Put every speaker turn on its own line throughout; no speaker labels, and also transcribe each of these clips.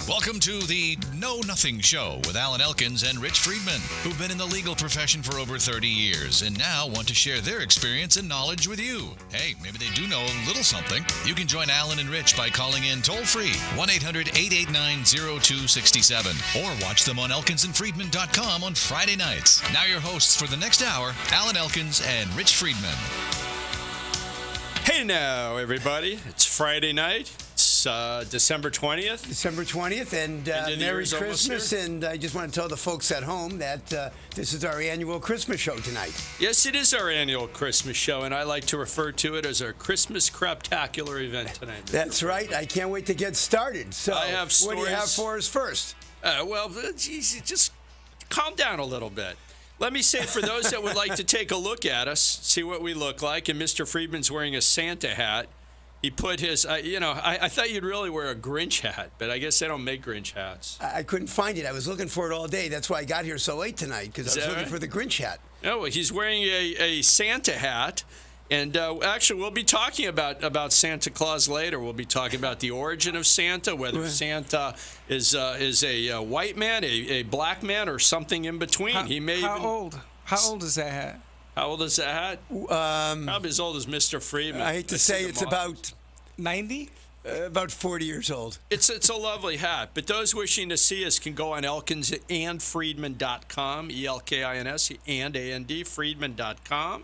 Welcome to the Know Nothing Show with Alan Elkins and Rich Friedman, who've been in the legal profession for over 30 years and now want to share their experience and knowledge with you. Hey, maybe they do know a little something. You can join Alan and Rich by calling in toll-free 1-800-889-0267 or watch them on elkinsandfriedman.com on Friday nights. Now your hosts for the next hour, Alan Elkins and Rich Friedman.
Hey now, everybody. It's Friday night. It's December 20th.
December 20th, and Merry Christmas. And I just want to tell the folks at home that this is our annual Christmas show tonight.
Yes, it is our annual Christmas show, and I like to refer to it as our Christmas craptacular event tonight.
That's right. I can't wait to get started. So,
I have
what do you have for us first?
Geez, just calm down a little bit. Let me say, for those that would like to take a look at us, see what we look like, and Mr. Friedman's wearing a Santa hat. He put his, I thought you'd really wear a Grinch hat, but I guess they don't make Grinch hats.
I couldn't find it. I was looking for it all day. That's why I got here so late tonight, because I was looking for the Grinch hat.
No, well, he's wearing a Santa hat. And actually, we'll be talking about Santa Claus later. We'll be talking about the origin of Santa, whether Santa is a white man, a black man, or something in between.
How old is that hat?
How old is that hat? Probably as old as Mr. Freeman.
I hate to say it's about
90?
About 40 years old.
It's a lovely hat. But those wishing to see us can go on elkinsandfriedman.com, ELKINS and AND, Friedman.com.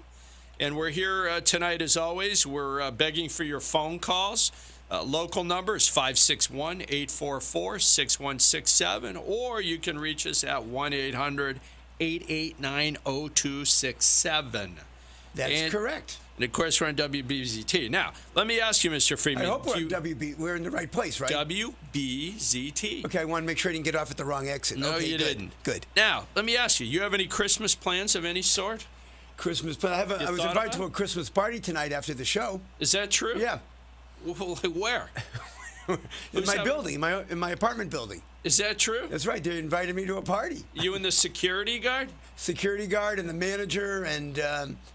And we're here tonight, as always. We're begging for your phone calls. Local number is 561-844-6167, or you can reach us at 1-800-889-0267.
That's correct.
And, of course, we're on WBZT. Now, let me ask you, Mr. Friedman.
I hope we're on WB. We're in the right place, right?
WBZT.
Okay, I want to make sure I didn't get off at the wrong exit.
No,
okay,
you didn't.
Good.
Now, let me ask you, you have any Christmas plans of any sort?
Christmas, but I was invited to a Christmas party tonight after the show.
Is that true?
Yeah.
Well, where?
In my building, in my apartment building.
Is that true?
That's right. They invited me to a party.
You and the security guard?
Security guard and the manager and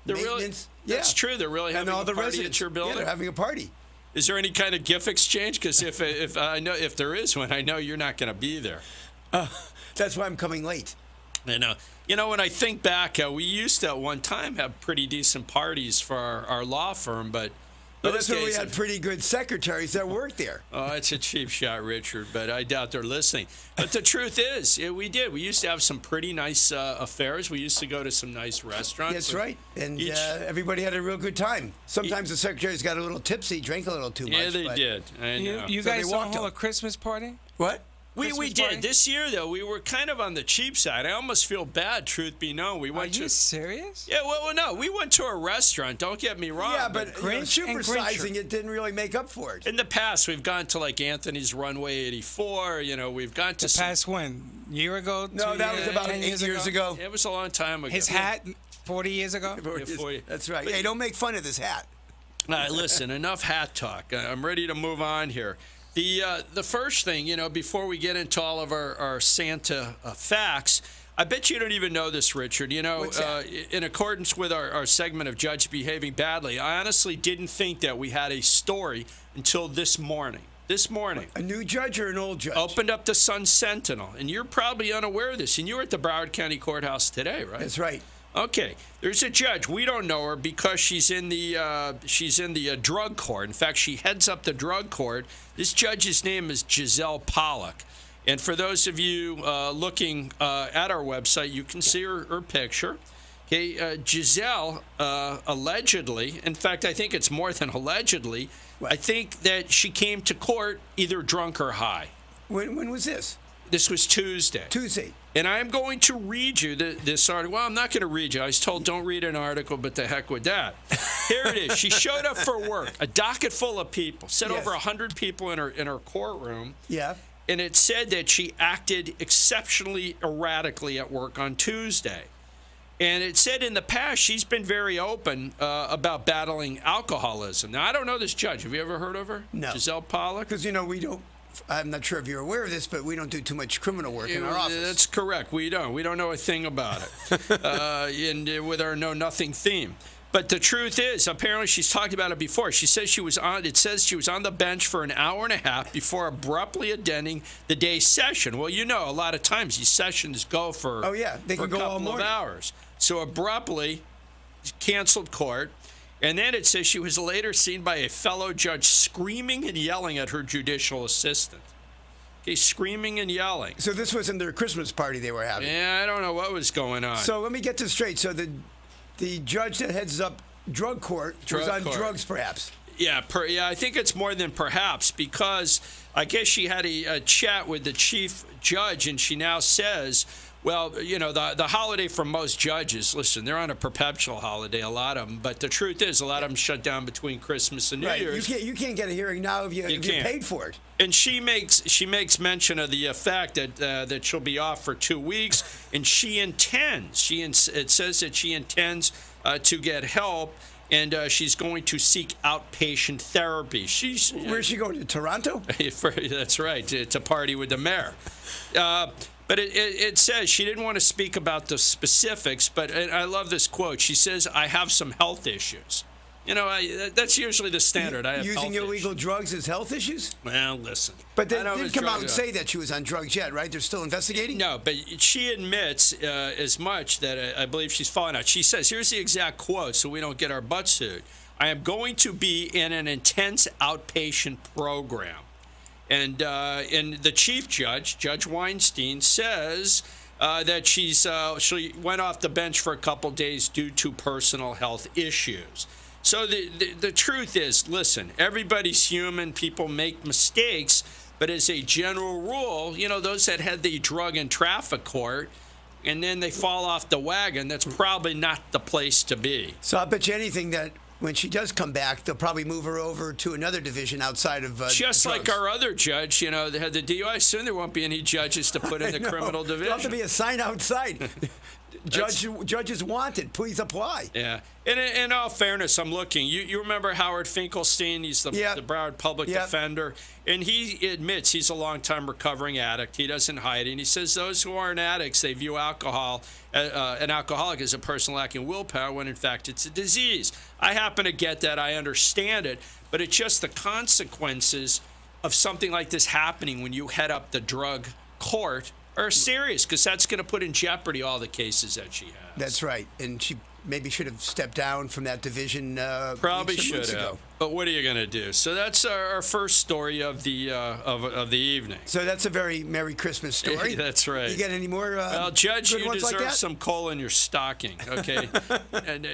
maintenance.
That's true. They're really having
all the
party
residents
at your building.
Yeah, they're having a party.
Is there any kind of gift exchange? Because if there is one, I know you're not going to be there.
That's why I'm coming late.
I know. When I think back, we used to at one time have pretty decent parties for our law firm, but
that's when we had pretty good secretaries that worked there.
Oh, it's a cheap shot, Richard, but I doubt they're listening. But the truth is, we did. We used to have some pretty nice affairs. We used to go to some nice restaurants.
That's right. And everybody had a real good time. Sometimes the secretaries got a little tipsy, drank a little too much.
Yeah, they did. I know.
You guys don't hold a Christmas party?
What?
We did. This year, though, we were kind of on the cheap side. I almost feel bad, truth be known.
Are you serious?
Yeah, well, no. We went to a restaurant. Don't get me wrong.
Yeah, but supersizing it didn't really make up for it.
In the past, we've gone to, like, Anthony's Runway 84. We've gone to
past when? Year ago?
No, that was about 8 years ago.
It was a long time ago.
His hat, 40 years ago?
That's right. Hey, don't make fun of this hat.
All right, listen, enough hat talk. I'm ready to move on here. The first thing, before we get into all of our Santa facts, I bet you don't even know this, Richard. In accordance with our segment of Judge Behaving Badly, I honestly didn't think that we had a story until this morning.
A new judge or an old judge?
Opened up the Sun Sentinel, and you're probably unaware of this, and you were at the Broward County Courthouse today, right?
That's right.
Okay, there's a judge. We don't know her because she's in the drug court. In fact, she heads up the drug court. This judge's name is Giselle Pollock. And for those of you looking at our website, you can see her picture. Okay, Giselle allegedly, in fact, I think it's more than allegedly, I think that she came to court either drunk or high.
When was this?
This was Tuesday. And I'm going to read you this article. Well, I'm not going to read you. I was told don't read an article, but the heck with that. Here it is. She showed up for work, a docket full of people, said over 100 people in her courtroom.
Yeah.
And it said that she acted exceptionally erratically at work on Tuesday. And it said in the past she's been very open about battling alcoholism. Now, I don't know this judge. Have you ever heard of her?
No.
Giselle Pollock?
Because, we don't. I'm not sure if you're aware of this, but we don't do too much criminal work in our office.
That's correct. We don't. We don't know a thing about it. And with our Know Nothing theme. But the truth is, apparently she's talked about it before. She says she was on. It says she was on the bench for an hour and a half before abruptly ending the day's session. Well, a lot of times these sessions go for
they
for
can
a
go all
couple of
morning.
hours. So abruptly canceled court. And then it says she was later seen by a fellow judge screaming and yelling at her judicial assistant. Okay, screaming and yelling.
So this wasn't their Christmas party they were having.
Yeah, I don't know what was going on.
So let me get this straight. So the judge that heads up drug court was on drugs, perhaps.
Yeah, I think it's more than perhaps, because I guess she had a chat with the chief judge, and she now says, well, the holiday for most judges, listen, they're on a perpetual holiday, a lot of them, but the truth is a lot of them shut down between Christmas and New Year's.
You can't get a hearing now if you paid for it.
And she makes mention of the fact that she'll be off for 2 weeks, and it says that she intends to get help, and she's going to seek outpatient therapy.
Where's she going, to Toronto?
That's right, to party with the mayor. But it says she didn't want to speak about the specifics, but I love this quote. She says, I have some health issues. That's usually the standard. I have
Using
health
illegal
issues.
drugs as health issues?
Well, listen.
But they didn't come out and say that she was on drugs yet, right? They're still investigating?
No, but she admits as much that I believe she's falling out. She says, here's the exact quote so we don't get our butts sued. I am going to be in an intense outpatient program. And the chief judge, Judge Weinstein, says that she went off the bench for a couple days due to personal health issues. So the truth is, listen, everybody's human. People make mistakes. But as a general rule, those that had the drug and traffic court and then they fall off the wagon, that's probably not the place to be.
So I'll bet you anything that when she does come back, they'll probably move her over to another division outside of
just
drugs.
like our other judge, they had the DUI. Soon there won't be any judges to put in the criminal division.
There'll have to be a sign outside. Judges wanted. Please apply.
Yeah. And in all fairness, I'm looking. You remember Howard Finkelstein? He's the Broward public defender. And he admits he's a longtime recovering addict. He doesn't hide it. And he says those who aren't addicts, they view an alcoholic as a person lacking willpower when, in fact, it's a disease. I happen to get that. I understand it. But it's just the consequences of something like this happening when you head up the drug court are serious, because that's going to put in jeopardy all the cases that she has.
That's right. And she maybe should have stepped down from that division
probably should
months
have.
ago.
But what are you going to do? So that's our first story of the of the evening.
So that's a very Merry Christmas story.
That's right.
You got any more
well, Judge,
good
you
ones
deserve
like that?
some coal in your stocking, okay? And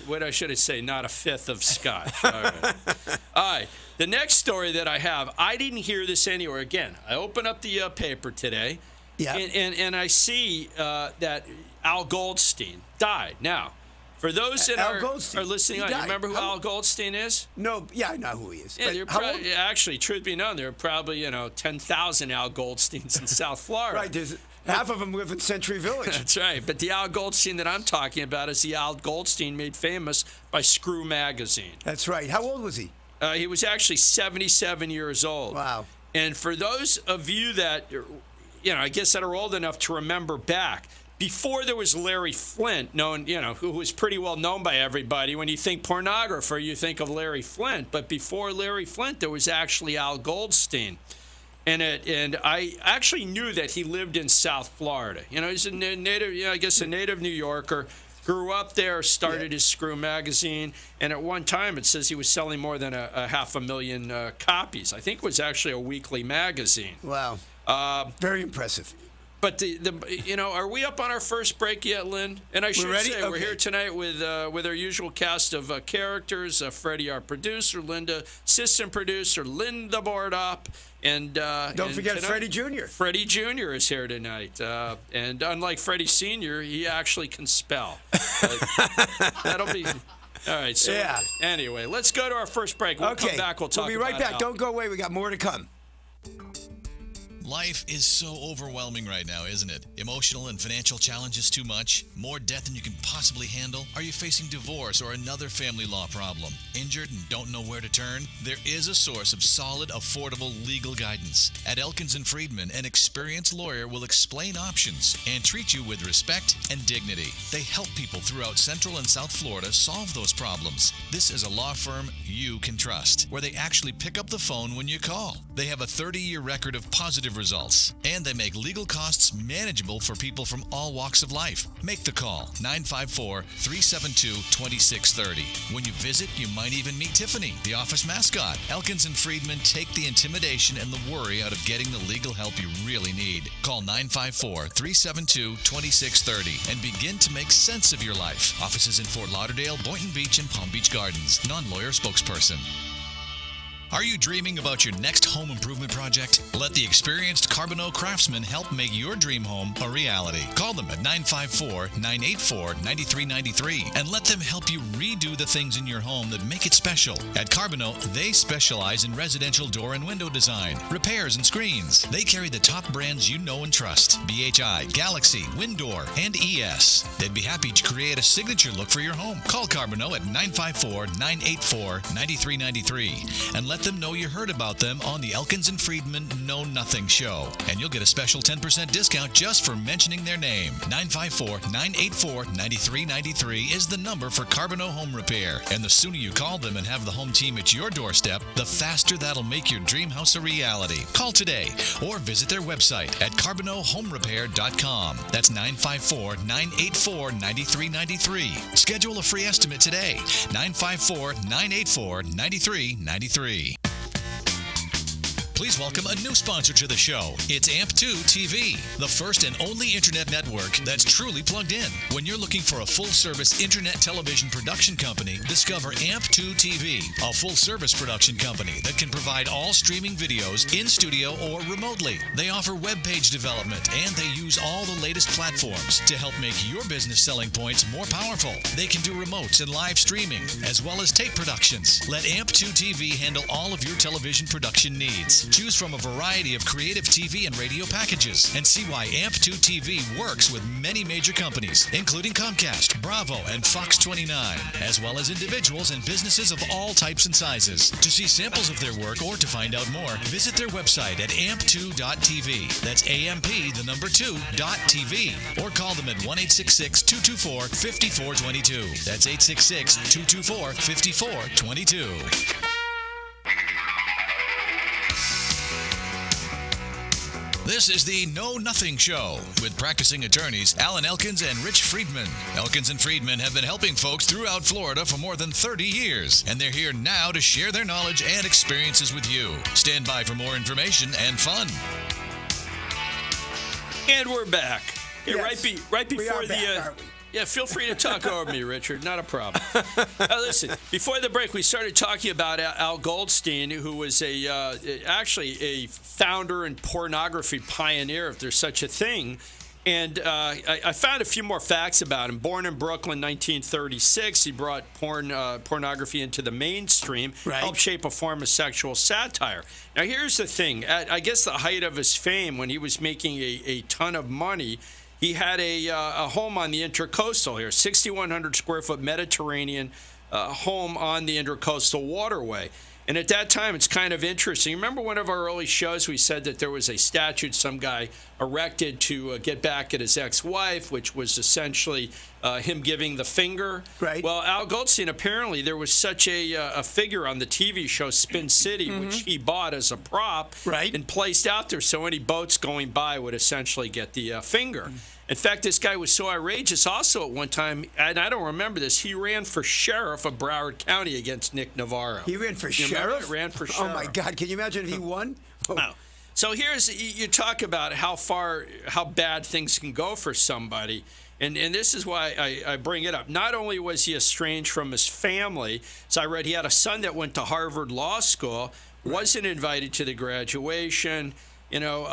what should I say? Not a fifth of scotch. All right. The next story that I have, I didn't hear this anywhere. Again, I open up the paper today.
Yeah.
And I see that Al Goldstein died. Now, for those that are listening on, you remember who Al Goldstein is?
No, I know who he is.
Yeah, actually, truth be known, there are probably 10,000 Al Goldsteins in South Florida.
Right, half of them live in Century Village.
That's right. But the Al Goldstein that I'm talking about is the Al Goldstein made famous by Screw Magazine.
That's right. How old was he?
He was actually 77 years old.
Wow.
And for those of you that I guess that are old enough to remember back, before there was Larry Flint, who was pretty well known by everybody. When you think pornographer, you think of Larry Flint. But before Larry Flint, there was actually Al Goldstein. And I actually knew that he lived in South Florida. He's a native, a native New Yorker. Grew up there, started his Screw magazine, and at one time it says he was selling more than a 500,000 copies. I think it was actually a weekly magazine.
Wow. Very impressive.
But are we up on our first break yet, Lynn? And I should say we're here tonight with our usual cast of characters: Freddie, our producer; Linda, assistant producer; Linda Bordop, and
don't forget Freddie Jr.
Freddie Jr. is here tonight, and unlike Freddie Sr., he actually can spell. That'll be. All right. So anyway, let's go to our first break. We'll come back. We'll talk.
We'll be right back.
Al.
Don't go away. We got more to come.
Life is so overwhelming right now, isn't it? Emotional and financial challenges too much? More debt than you can possibly handle? Are you facing divorce or another family law problem? Injured and don't know where to turn? There is a source of solid, affordable legal guidance. At Elkins and Friedman, an experienced lawyer will explain options and treat you with respect and dignity. They help people throughout Central and South Florida solve those problems. This is a law firm you can trust, where they actually pick up the phone when you call. They have a 30-year record of positive results, and they make legal costs manageable for people from all walks of life. Make the call, 954-372-2630. When you visit, you might even meet Tiffany, the office mascot. Elkins and Friedman take the intimidation and the worry out of getting the legal help you really need. Call 954-372-2630 and begin to make sense of your life. Offices in Fort Lauderdale, Boynton Beach, and Palm Beach Gardens. Non-lawyer spokesperson. Are you dreaming about your next home improvement project? Let the experienced Carbonneau craftsmen help make your dream home a reality. Call them at 954-984-9393 and let them help you redo the things in your home that make it special. At Carbonneau, they specialize in residential door and window design, repairs, and screens. They carry the top brands you know and trust: BHI, Galaxy, Windor, and ES. They'd be happy to create a signature look for your home. Call Carbonneau at 954-984-9393 and let them know you heard about them on the Elkins and Friedman Know Nothing Show. And you'll get a special 10% discount just for mentioning their name. 954-984-9393 is the number for Carbonneau Home Repair. And the sooner you call them and have the home team at your doorstep, the faster that'll make your dream house a reality. Call today or visit their website at CarbonneauHomeRepair.com. That's 954-984-9393. Schedule a free estimate today. 954-984-9393. Please welcome a new sponsor to the show. It's AMP2 TV, the first and only internet network that's truly plugged in. When you're looking for a full-service internet television production company, discover AMP2 TV, a full-service production company that can provide all streaming videos in studio or remotely. They offer web page development, and they use all the latest platforms to help make your business selling points more powerful. They can do remotes and live streaming, as well as tape productions. Let AMP2 TV handle all of your television production needs. Choose from a variety of creative TV and radio packages and see why AMP2 TV works with many major companies, including Comcast, Bravo, and Fox 29, as well as individuals and businesses of all types and sizes. To see samples of their work or to find out more, visit their website at amp2.tv. That's AMP2.tv. Or call them at 1-866-224-5422. That's 866-224-5422. This is the Know Nothing Show with practicing attorneys Alan Elkins and Rich Friedman. Elkins and Friedman have been helping folks throughout Florida for more than 30 years, and they're here now to share their knowledge and experiences with you. Stand by for more information and fun.
And we're back. Hey,
Yes,
right
we
before
are back, aren't we?
Yeah, feel free to talk over me, Richard. Not a problem. Now, listen, before the break, we started talking about Al Goldstein, who was actually a founder and pornography pioneer, if there's such a thing. And I found a few more facts about him. Born in Brooklyn, 1936, he brought pornography into the mainstream,
Right.
helped shape a form of sexual satire. Now, here's the thing. At, I guess, the height of his fame, when he was making a ton of money, he had a home on the Intracoastal here, 6,100 square foot Mediterranean home on the Intracoastal Waterway. And at that time, it's kind of interesting. Remember one of our early shows, we said that there was a statue some guy erected to get back at his ex-wife, which was essentially him giving the finger.
Right.
Well, Al Goldstein, apparently there was such a figure on the TV show Spin City, which he bought as a prop
Right.
and placed out there so any boats going by would essentially get the finger. In fact, this guy was so outrageous also at one time, and I don't remember this, he ran for sheriff of Broward County against Nick Navarro.
He ran for
You remember
sheriff?
that? Ran for sheriff.
Oh, my God. Can you imagine if he won? Oh.
Wow. So you talk about how bad things can go for somebody. And this is why I bring it up. Not only was he estranged from his family, so I read he had a son that went to Harvard Law School, wasn't invited to the graduation, you know.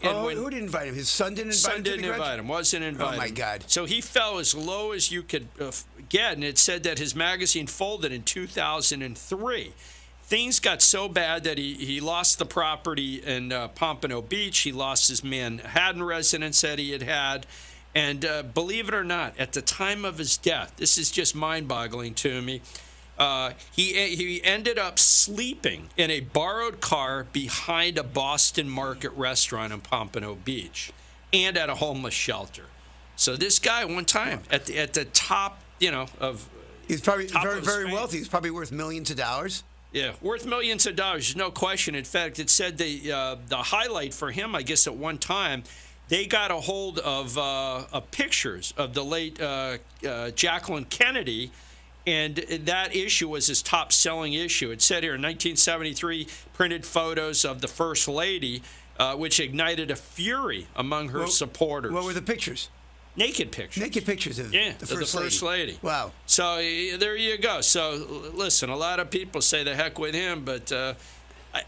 Who didn't invite him? His son didn't invite him?
Son didn't invite him, wasn't invited.
Oh, my God.
So he fell as low as you could get, and it said that his magazine folded in 2003. things got so bad that he lost the property in Pompano Beach. He lost his Manhattan residence that he had. And believe it or not, at the time of his death, this is just mind-boggling to me, he ended up sleeping in a borrowed car behind a Boston Market restaurant in Pompano Beach and at a homeless shelter. So this guy, one time, at the top, of
He's probably
top
very,
of his
very
fame.
wealthy. He's probably worth millions of dollars.
Yeah, worth millions of dollars, there's no question. In fact, it said the highlight for him, I guess, at one time, they got a hold of pictures of the late Jacqueline Kennedy, and that issue was his top-selling issue. It said here, in 1973, printed photos of the First Lady, which ignited a fury among her supporters.
What were the pictures?
Naked pictures.
Naked pictures of
Yeah,
the
of the First Lady.
Wow.
So there you go. So listen, a lot of people say the heck with him, but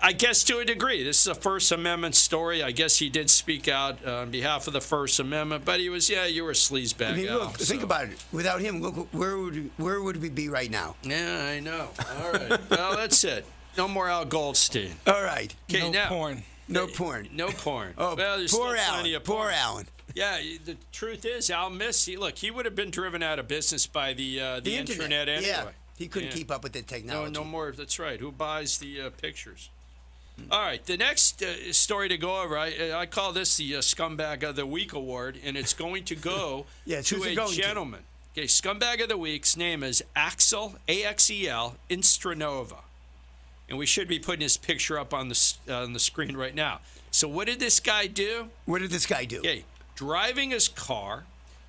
I guess to a degree, this is a First Amendment story. I guess he did speak out on behalf of the First Amendment, but he was, you were a sleazebag.
I mean,
Al,
look, think about it. Without him, look, where would we be right now?
Yeah, I know. All right. Well, that's it. No more Al Goldstein.
All right.
Okay,
No
now.
porn.
No porn.
No porn.
Oh,
well, there's
poor
still
Alan.
plenty of
Poor
porn.
Alan.
Yeah, the truth is, Al missed. He would have been driven out of business by the internet anyway.
Yeah. He couldn't
Yeah.
keep up with the technology.
No more. That's right. Who buys the pictures? All right. The next story to go over, I call this the Scumbag of the Week award, and it's going to go
Yes,
to
who's it
a
going to?
gentleman. Okay, Scumbag of the Week's name is Axel, Axel Instranova, and we should be putting his picture up on the screen right now. So what did this guy do?
What did this guy do?
Okay, driving his car,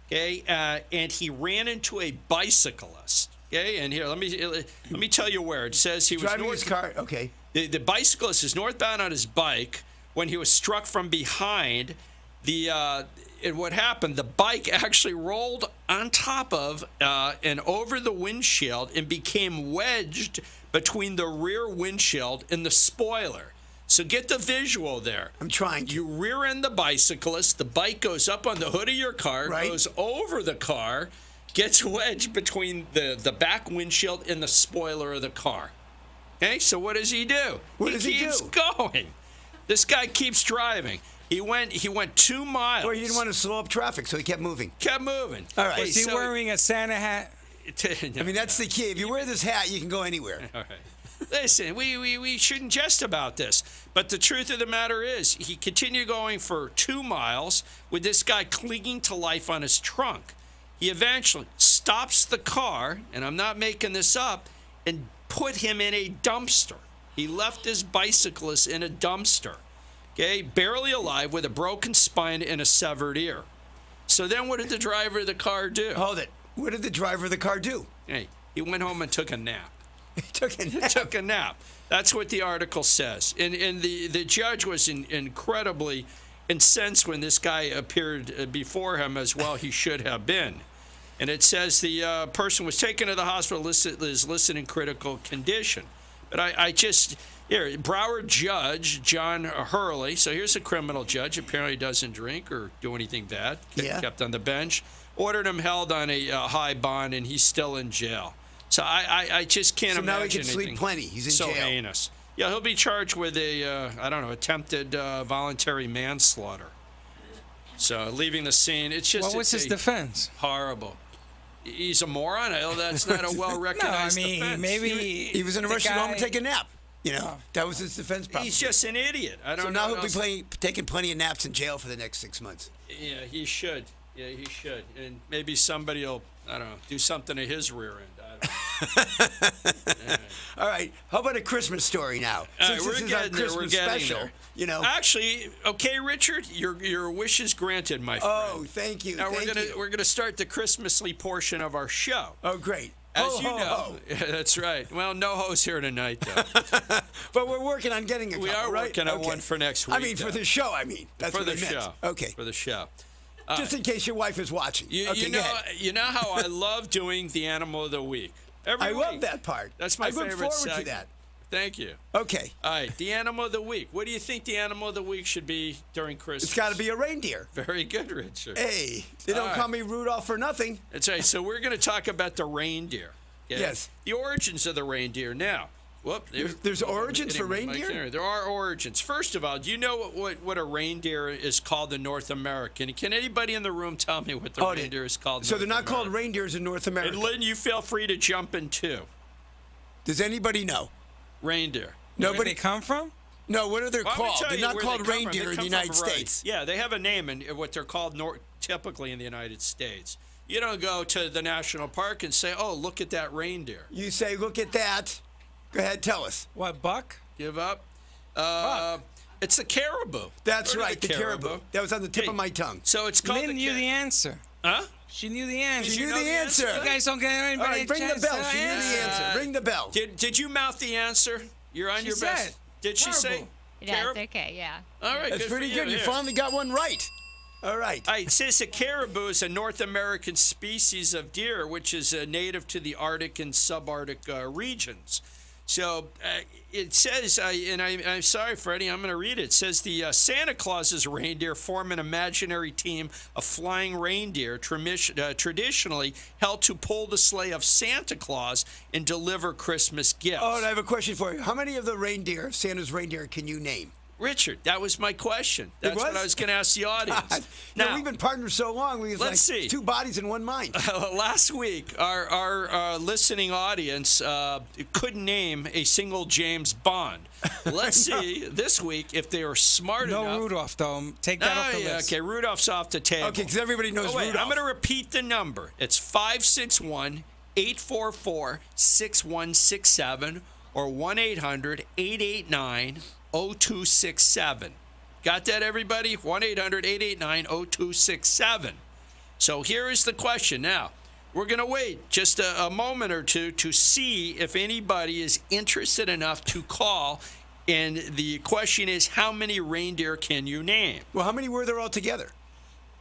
okay, and he ran into a bicyclist. Okay, and here let me tell you where it says he was
Driving his car. Okay.
The bicyclist is northbound on his bike when he was struck from behind. And what happened? The bike actually rolled on top of and over the windshield and became wedged between the rear windshield and the spoiler. So get the visual there.
I'm trying to.
You rear end the bicyclist. The bike goes up on the hood of your car,
Right.
goes over the car, gets wedged between the back windshield and the spoiler of the car. Okay, so what does he do?
What does he
keeps
do?
going. This guy keeps driving. He went 2 miles.
Well, he didn't want to slow up traffic, so he kept moving.
Kept moving.
All right.
Was he wearing a Santa hat?
I mean, that's the key. If you wear this hat, you can go anywhere.
All right. Listen, we shouldn't jest about this, but the truth of the matter is he continued going for 2 miles with this guy clinging to life on his trunk. He eventually stops the car, and I'm not making this up, and put him in a dumpster. He left his bicyclist in a dumpster, okay, barely alive with a broken spine and a severed ear. So then what did the driver of the car do?
Hold it. What did the driver of the car do?
Hey, he went home and took a nap.
He took a nap.
Took a nap. That's what the article says. And the judge was incredibly incensed when this guy appeared before him, as well he should have been. And it says the person was taken to the hospital, is listed in critical condition. But I just, here, Broward Judge John Hurley, so here's a criminal judge, apparently doesn't drink or do anything bad,
Yeah.
kept on the bench, ordered him held on a high bond, and he's still in jail. So I just can't
So
imagine
now he can sleep
anything
plenty. He's in
so
jail.
heinous. Yeah, he'll be charged with attempted voluntary manslaughter. So leaving the scene, it's just
What was his defense?
horrible. He's a moron. That's not a
No, I
well-recognized
mean,
defense.
maybe
He was in a
the
rush to go home and
guy-
take a nap. You know, that was his defense problem.
He's just an idiot. I don't
So
know.
now
what
he'll be
else-
taking plenty of naps in jail for the next 6 months.
Yeah, he should. Yeah, he should. And maybe somebody will, I don't know, do something to his rear end. I don't know.
All right. How about a Christmas story now?
All right,
Since
we're
this is our
getting there. We're
Christmas
getting
special,
there.
you know.
Actually, okay, Richard, your wish is granted, my friend.
Oh, thank you.
Now
thank you.
we're gonna start the Christmasly portion of our show.
Oh, great.
As
Ho,
you
ho,
know,
ho.
that's right. Well, no host here tonight, though.
But we're working on getting a
We
couple,
are
right?
working on
Okay.
one for next week.
I mean, for
though.
the show, I mean. That's
for
what
the
I meant.
show.
Okay.
For the show.
Just in case your wife is watching.
You,
okay,
you
go
know,
ahead.
you know how I love doing the animal of the week. Every
I
week.
love that part.
That's my
I look
favorite
forward
segment.
to that.
Thank you.
Okay.
All right, the animal of the week. What do you think the animal of the week should be during Christmas?
It's got to be a reindeer.
Very good, Richard.
Hey, they don't
All
call
right.
me Rudolph for nothing.
That's right. So we're going to talk about the reindeer. okay?
Yes.
The origins of the reindeer. Now, Whoop,
There's origins for reindeer?
There are origins. First of all, do you know what a reindeer is called in North America? Can anybody in the room tell me what the reindeer is called?
So they're not called reindeers in North America.
And Lynn, you feel free to jump in too.
Does anybody know?
Reindeer.
Where they come from?
No, what are they
Well, I'm gonna
called?
tell
They're
you
not
where
called
they come from.
reindeer
They
in the
come
United
from
States.
Yeah, they have a name in what they're called typically in the United States. You don't go to the national park and say, "Oh, look at that reindeer."
You say, look at that. Go ahead, tell us.
What, buck?
Give up. It's a caribou.
That's
Heard of
right, the caribou. That was on the tip of my tongue.
So it's called
Lynn knew the answer.
Huh?
She knew the answer.
She knew
know
the
the
answer.
answer?
You guys don't get anybody
All right, bring
a
the
chance
bell.
to
She knew the
answer.
answer. Ring the bell.
Did you mouth the answer? You're on
She
your
said
best. Did she say?
caribou.
Yes,
Carib-
okay, yeah.
All right,
That's
good
pretty
for
good. You
Here.
finally got one right. All right.
All right, it says a caribou is a North American species of deer, which is native to the Arctic and subarctic regions. So it says, I'm sorry, Freddie, I'm going to read it. It says the Santa Claus's reindeer form an imaginary team of flying reindeer traditionally held to pull the sleigh of Santa Claus and deliver Christmas gifts.
Oh, and I have a question for you. How many of the reindeer, Santa's reindeer, can you name?
Richard, that was my question. That's
was?
what I was going to ask the audience.
God.
Now,
We've been partners so long. We was
let's
like
see.
two bodies in one mind.
last week, our listening audience couldn't name a single James Bond. Let's see this week if they are smart enough.
No Rudolph, though. Take that off the list.
Okay, Rudolph's off the table.
Okay, because everybody knows
Oh, wait,
Rudolph.
I'm going to repeat the number. It's 561-844-6167 or 1-800-889-0267. Got that, everybody? 1-800-889-0267. So here is the question. Now, we're going to wait just a moment or two to see if anybody is interested enough to call. And the question is, how many reindeer can you name?
Well, how many were there altogether?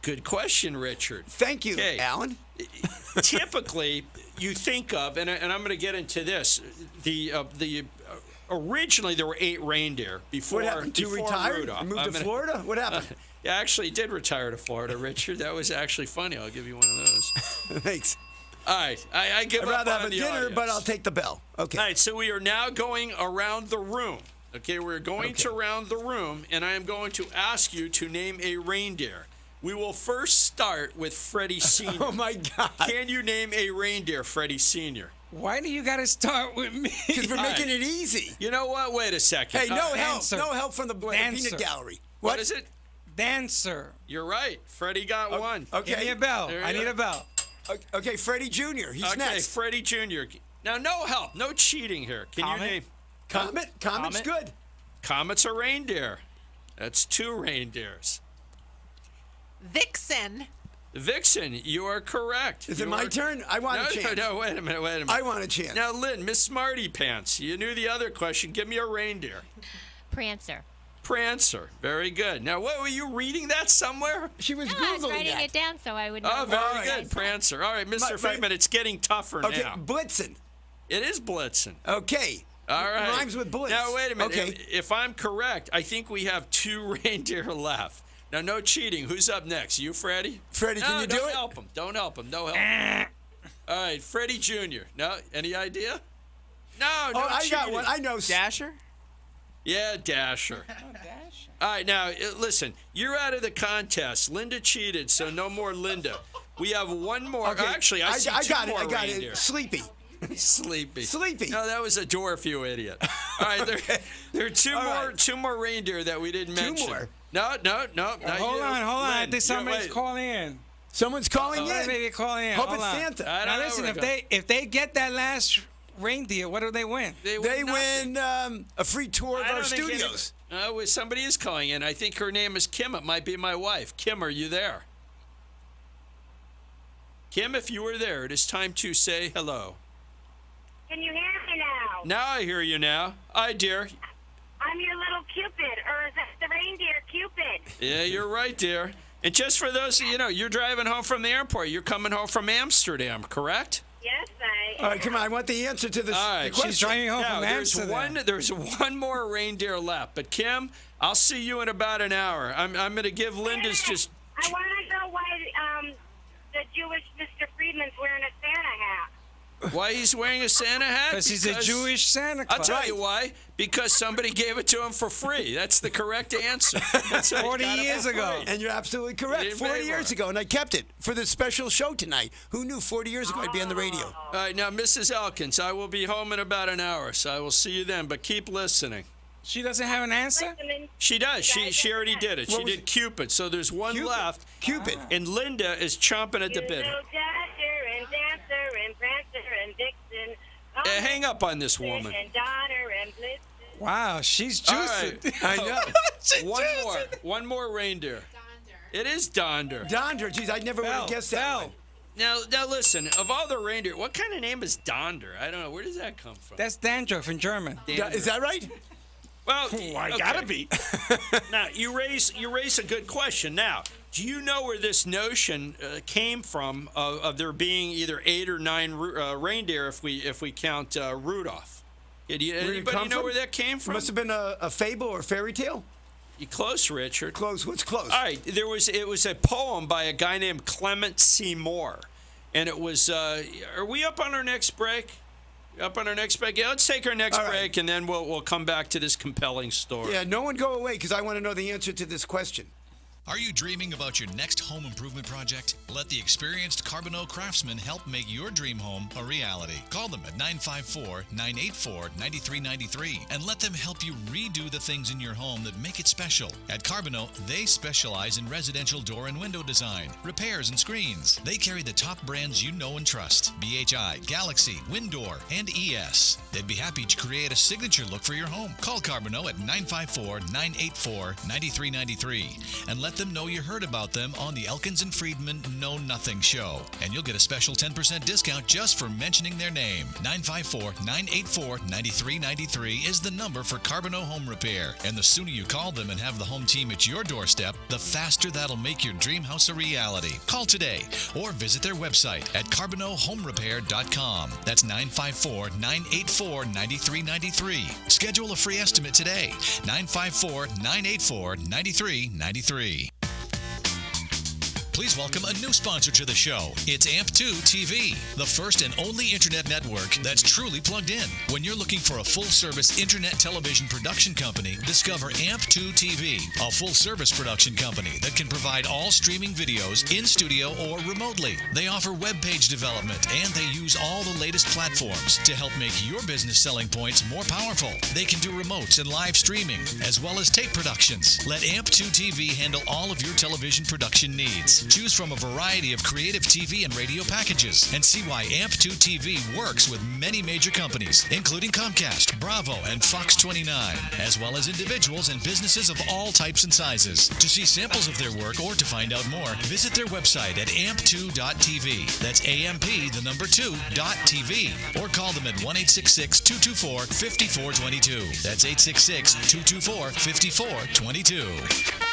Good question, Richard.
Thank you,
Okay.
Alan.
Typically, you think of, and I'm going to get into this, originally there were 8 reindeer before,
What happened? Two
before
retired?
Rudolph.
Moved
I'm
to
gonna-
Florida? What happened?
Yeah, actually, he did retire to Florida, Richard. That was actually funny. I'll give you one of those.
Thanks.
All right, I give
I'd
up
rather
on
have a
the
dinner,
audience.
but I'll take the bell. Okay.
All right, so we are now going around the room. Okay, we're going to round the room, and I am going to ask you to name a reindeer. We will first start with Freddie Sr.
Oh, my God.
Can you name a reindeer, Freddie Sr.?
Why do you got to start with me?
Because we're
All
making
right.
it easy.
You know what? Wait a second.
Hey, no help.
Dancer.
No help from the
Dancer.
peanut gallery.
What is it?
Dancer.
You're right. Freddie got one.
Okay.
Give me a bell.
There
I
you
need
go.
a bell.
Okay, Freddie Jr. He's
Okay,
next.
Freddie Jr. Now, no help. No cheating here. Can
Comet?
you name?
Comet's
Comet?
good.
Comet's a reindeer. That's 2 reindeers.
Vixen.
Vixen, you are correct.
Is it
You
my
are-
turn? I want
No,
a chance.
no, wait a minute.
I want a chance.
Now, Lynn, Miss Smarty Pants, you knew the other question. Give me a reindeer.
Prancer.
Prancer. Very good. Now, what were you reading that somewhere?
She was
No, I was
Googling
writing
that.
it down so I would know.
Oh,
what
very
I
good.
said.
Prancer. All right, Mr.
My-
Friedman, it's getting tougher
Okay,
now.
Blitzen.
It is Blitzen.
Okay.
All right.
Rhymes with Blitz.
Now, wait a minute.
Okay.
If I'm correct, I think we have 2 reindeer left. Now, no cheating. Who's up next? You, Freddie?
Freddie, can
No,
you do
don't
it?
help him. Don't help him. No help. All right, Freddie Jr. No, any idea? No, no
Oh, I got
cheating.
one. I know.
Dasher.
Yeah, Dasher. All right, now, listen. You're out of the contest. Linda cheated, so no more Linda. We have one more.
Okay.
Actually, I see 2
got it.
more
I got
reindeer.
it. Sleepy.
Sleepy.
Sleepy.
No, that was a dwarf, you idiot. All right, there are 2
All
more
right.
2 more reindeer that we didn't mention.
more?
No, not
Hold
you.
on. I
Lynn,
think somebody's
wait.
calling in.
Someone's calling
Somebody
in.
calling in.
Hope
Hold
it's
on.
Santa.
I don't
Now
know
listen,
where
if they get that last reindeer, what do they win?
They
nothing.
win a free tour of
I
our
don't think
studios.
somebody is calling in. I think her name is Kim. It might be my wife. Kim, are you there? Kim, if you were there, it is time to say hello.
Can you hear me now?
Now I hear you now. Hi, dear.
I'm your little Cupid, or is that the reindeer Cupid?
Yeah, you're right, dear. And just for those of you know, you're driving home from the airport. You're coming home from Amsterdam, correct?
Yes, I.
All right, come on. I want the answer to this.
All right.
the question.
She's driving home
Now,
from Amsterdam.
there's one more reindeer left. But Kim, I'll see you in about an hour. I'm going to give Linda's just.
I want to know why the Jewish Mr. Friedman's wearing a Santa hat.
Why he's wearing a Santa hat?
Because he's a Jewish Santa
I'll
Claus.
tell you why. Because somebody gave it to him for free. That's the correct answer. That's how he
40
got it
years
for
ago.
free.
And you're absolutely correct.
didn't
40
pay
years
for it.
ago, and I kept it for this special show tonight. Who knew 40 years ago I'd be on the radio?
All right, now, Mrs. Elkins, I will be home in about an hour, so I will see you then. But keep listening.
She doesn't have an answer?
Listening.
She does. She already did it. She
What was
did Cupid. So there's one
Cupid.
left.
Cupid.
And Linda is chomping at the
You
bit.
know Dasher and Dancer and Prancer and Vixen.
Hang up on this woman.
And Donner and Blitzen.
Wow, she's
All
juicy.
right.
I know.
One more reindeer. It is Donder.
Donder. Geez, I never would have guessed that one.
Now listen. Of all the reindeer, what kind of name is Donder? I don't know. Where does that come from?
That's dandruff in German.
Is that right?
Well,
I gotta be.
Now you raise a good question. Now, do you know where this notion came from of there being either 8 or 9 reindeer if we count Rudolph? Anybody know where that came
It
from?
must have been a fable or fairy tale.
You close, Richard.
Close. What's close?
All right, it was a poem by a guy named Clement C. Moore, and it was. Are we up on our next break? Up on our next break? Yeah, let's take our next
All right.
break, and then we'll come back to this compelling story.
Yeah, no one go away because I want to know the answer to this question.
Are you dreaming about your next home improvement project? Let the experienced Carbonneau craftsmen help make your dream home a reality. Call them at 954-984-9393 and let them help you redo the things in your home that make it special. At Carbonneau, they specialize in residential door and window design, repairs, and screens. They carry the top brands you know and trust: BHI, Galaxy, Windor, and ES. They'd be happy to create a signature look for your home. Call Carbonneau at 954-984-9393 and let them know you heard about them on the Elkins and Friedman Know Nothing Show. And you'll get a special 10% discount just for mentioning their name. 954-984-9393 is the number for Carbonneau Home Repair. And the sooner you call them and have the home team at your doorstep, the faster that'll make your dream house a reality. Call today or visit their website at CarbonneauHomeRepair.com. That's 954-984-9393. Schedule a free estimate today. 954-984-9393. Please welcome a new sponsor to the show. It's AMP2 TV, the first and only internet network that's truly plugged in. When you're looking for a full-service internet television production company, discover AMP2 TV, a full-service production company that can provide all streaming videos in studio or remotely. They offer web page development, and they use all the latest platforms to help make your business selling points more powerful. They can do remotes and live streaming, as well as tape productions. Let AMP2 TV handle all of your television production needs. Choose from a variety of creative TV and radio packages and see why AMP2 TV works with many major companies, including Comcast, Bravo, and Fox 29, as well as individuals and businesses of all types and sizes. To see samples of their work or to find out more, visit their website at amp2.tv. That's AMP2.tv. Or call them at 1-866-224-5422. That's 866-224-5422.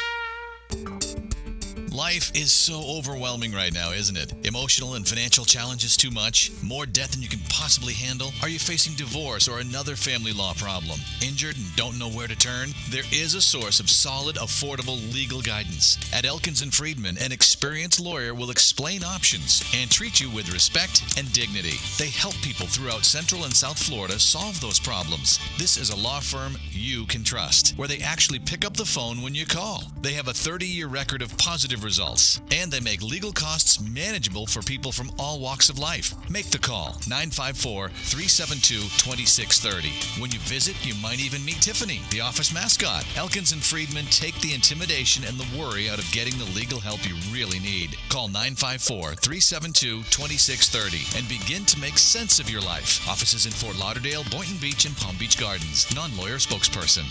Life is so overwhelming right now, isn't it? Emotional and financial challenges too much? More debt than you can possibly handle? Are you facing divorce or another family law problem? Injured and don't know where to turn? There is a source of solid, affordable legal guidance. At Elkins and Friedman, an experienced lawyer will explain options and treat you with respect and dignity. They help people throughout Central and South Florida solve those problems. This is a law firm you can trust, where they actually pick up the phone when you call. They have a 30-year record of positive results, and they make legal costs manageable for people from all walks of life. Make the call, 954-372-2630. When you visit, you might even meet Tiffany, the office mascot. Elkins and Friedman take the intimidation and the worry out of getting the legal help you really need. Call 954-372-2630 and begin to make sense of your life. Offices in Fort Lauderdale, Boynton Beach, and Palm Beach Gardens. Non-lawyer spokesperson.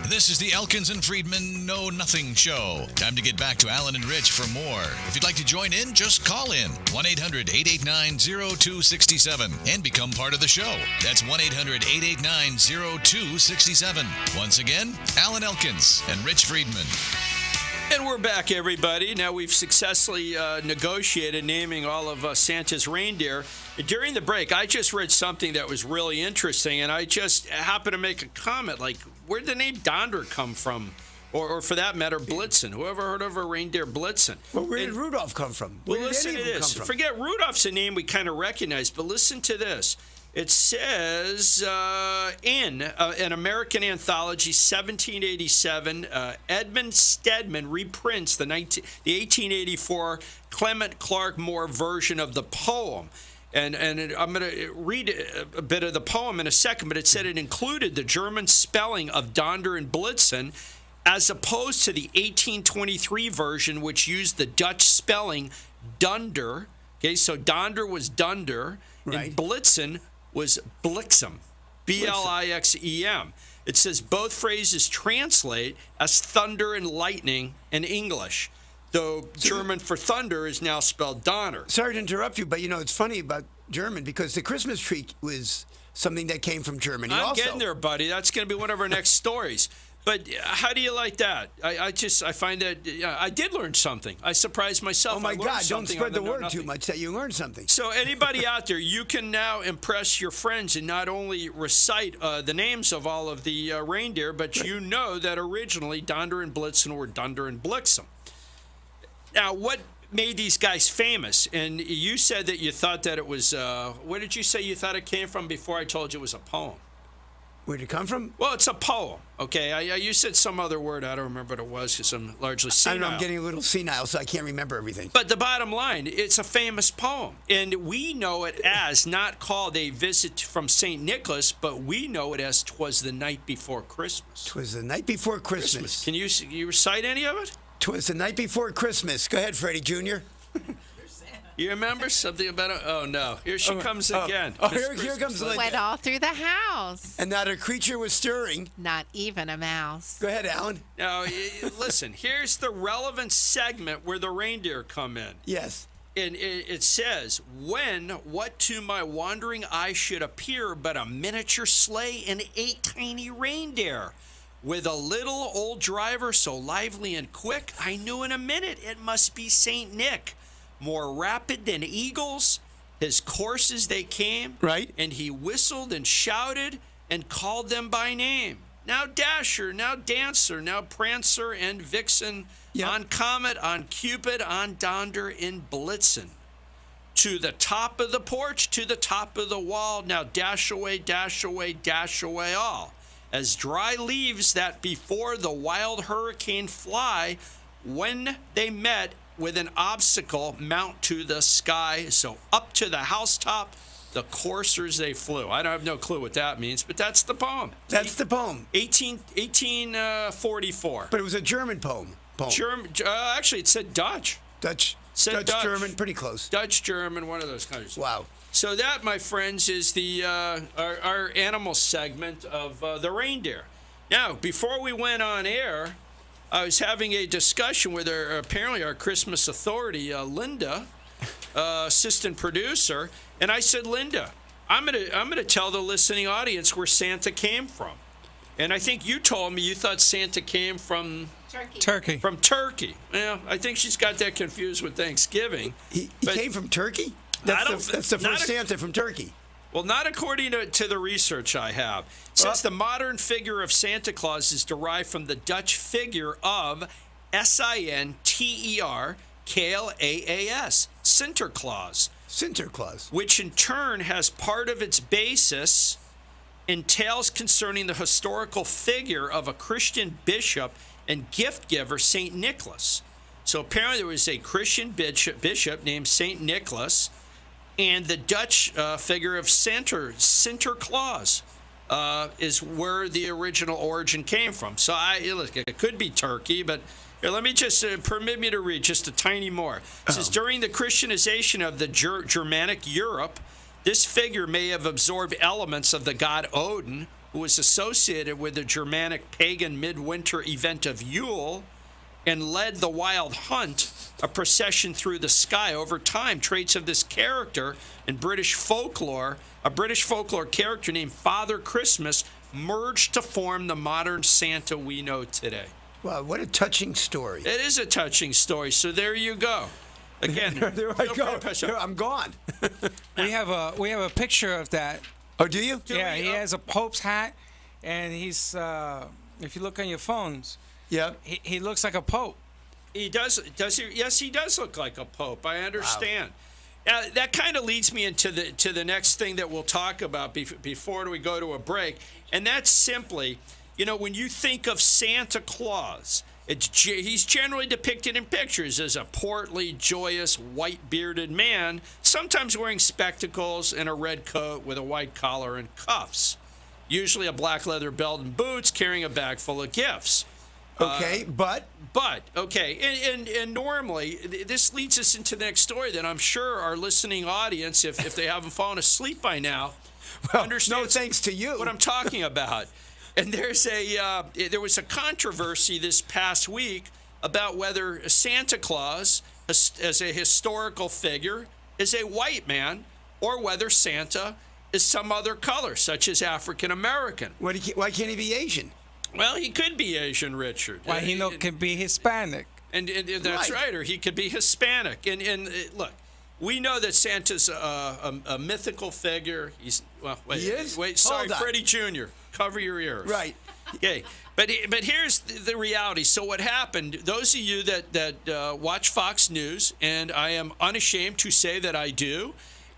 This is the Elkins and Friedman Know Nothing Show. Time to get back to Alan and Rich for more. If you'd like to join in, just call in 1-800-889-0267 and become part of the show. That's 1-800-889-0267. Once again, Alan Elkins and Rich Friedman.
And we're back, everybody. Now we've successfully negotiated naming all of Santa's reindeer. During the break, I just read something that was really interesting, and I just happened to make a comment, like, where'd the name Donder come from? or for that matter, Blitzen. Whoever heard of a reindeer Blitzen?
Well, where did
And-
Rudolph come from?
Well,
Where did
listen
any
to
of them
this.
come from?
Forget Rudolph's a name we kind of recognize, but listen to this. It says in an American anthology, 1787, Edmund Stedman reprints the 1884 Clement Clark Moore version of the poem. And I'm going to read a bit of the poem in a second, but it said it included the German spelling of Donder and Blitzen, as opposed to the 1823 version, which used the Dutch spelling Dunder. Okay, so Donder was Dunder,
Right.
and Blitzen was Blixem, Blixem. It says both phrases translate as thunder and lightning in English, though German for thunder is now spelled Donner.
Sorry to interrupt you, but it's funny about German because the Christmas tree was something that came from Germany
I'm
also.
getting there, buddy. That's going to be one of our next stories. But how do you like that? I find that I did learn something. I surprised myself.
Oh my
I learned
God! Don't
something
spread
on
the word
Know
too
Nothing.
much that you learned something.
So anybody out there, you can now impress your friends and not only recite the names of all of the reindeer, but you know that originally Donder and Blitzen were Dunder and Blixen. Now, what made these guys famous? And you said that you thought that it was, where did you say you thought it came from before I told you it was a poem?
Where did it come from?
Well, it's a poem, okay? You said some other word. I don't remember what it was because I'm largely
I
senile.
don't know. I'm getting a little senile, so I can't remember everything.
But the bottom line, it's a famous poem. And we know it as not called A Visit from St. Nicholas, but we know it as 'Twas the Night Before Christmas.
'Twas the night before Christmas.
Can you recite any of it?
'Twas the night before Christmas. Go ahead, Freddie Jr.
You remember something about it? Oh, no. Here she comes again.
Oh,
Miss
here
Christmas
comes
Lady.
Went
Linda.
all through the house.
And not a creature was stirring.
Not even a mouse.
Go ahead, Alan.
Now, listen, here's the relevant segment where the reindeer come in.
Yes.
And it says, when what to my wandering eye should appear but a miniature sleigh and 8 tiny reindeer, with a little old driver so lively and quick, I knew in a minute it must be Saint Nick. More rapid than eagles, his coursers they came,
Right.
and he whistled and shouted and called them by name. Now Dasher, now Dancer, now Prancer and Vixen,
Yep.
on Comet, on Cupid, on Donder, in Blitzen. To the top of the porch, to the top of the wall, now dash away, dash away, dash away all. As dry leaves that before the wild hurricane fly, when they met with an obstacle, mount to the sky. So up to the housetop, the coursers they flew. I don't have no clue what that means, but that's the poem.
That's the poem.
1844.
But it was a German poem.
German, actually, it said Dutch.
Dutch.
Said Dutch.
German, pretty close.
Dutch, German, one of those countries.
Wow.
So that, my friends, is the our animal segment of the reindeer. Now, before we went on air, I was having a discussion with apparently our Christmas authority, Linda, assistant producer, and I said, Linda, I'm gonna tell the listening audience where Santa came from. And I think you told me you thought Santa came from
Turkey.
Turkey. Well, I think she's got that confused with Thanksgiving.
He
But-
came from Turkey?
I don't-
That's the
not
first
a-
Santa from Turkey.
Well, not according to the research I have. It says the modern figure of Santa Claus is derived from the Dutch figure of Sinterklaas, Sinterklaas,
Sinterklaas.
which in turn has part of its basis in tales concerning the historical figure of a Christian bishop and gift giver, St. Nicholas. So apparently there was a Christian bishop named St. Nicholas, and the Dutch figure of Sinterklaas is where the original origin came from. So look, it could be Turkey, but here, let me just permit me to read just a tiny more. It says, during the Christianization of the Germanic Europe, this figure may have absorbed elements of the god Odin, who was associated with the Germanic pagan midwinter event of Yule, and led the wild hunt, a procession through the sky. Over time, traits of this character in British folklore, a British folklore character named Father Christmas, merged to form the modern Santa we know today.
Wow, what a touching story.
It is a touching story, so there you go. Again,
There I
feel free
go.
to press
There,
up.
I'm gone.
We have a picture of that.
Oh, do you?
Yeah, he has a Pope's hat, and he's if you look on your phones,
Yep.
He looks like a pope.
He does. Does he? Yes, he does look like a pope. I understand. That kind of leads me into the next thing that we'll talk about before we go to a break, and that's simply, when you think of Santa Claus, he's generally depicted in pictures as a portly, joyous, white-bearded man, sometimes wearing spectacles and a red coat with a white collar and cuffs, usually a black leather belt and boots, carrying a bag full of gifts.
Okay, but
and normally this leads us into the next story that I'm sure our listening audience, if they haven't fallen asleep by now, understands
no thanks to you.
what I'm talking about. And there was a controversy this past week about whether Santa Claus, as a historical figure, is a white man, or whether Santa is some other color, such as African American.
Why can't he be Asian?
Well, he could be Asian, Richard.
Why he could be Hispanic.
And that's right, or he could be Hispanic. And look, we know that Santa's a mythical figure. He is? Wait, sorry, Freddie Jr., cover your ears.
Right.
Okay, but here's the reality. So what happened, those of you that watch Fox News, and I am unashamed to say that I do,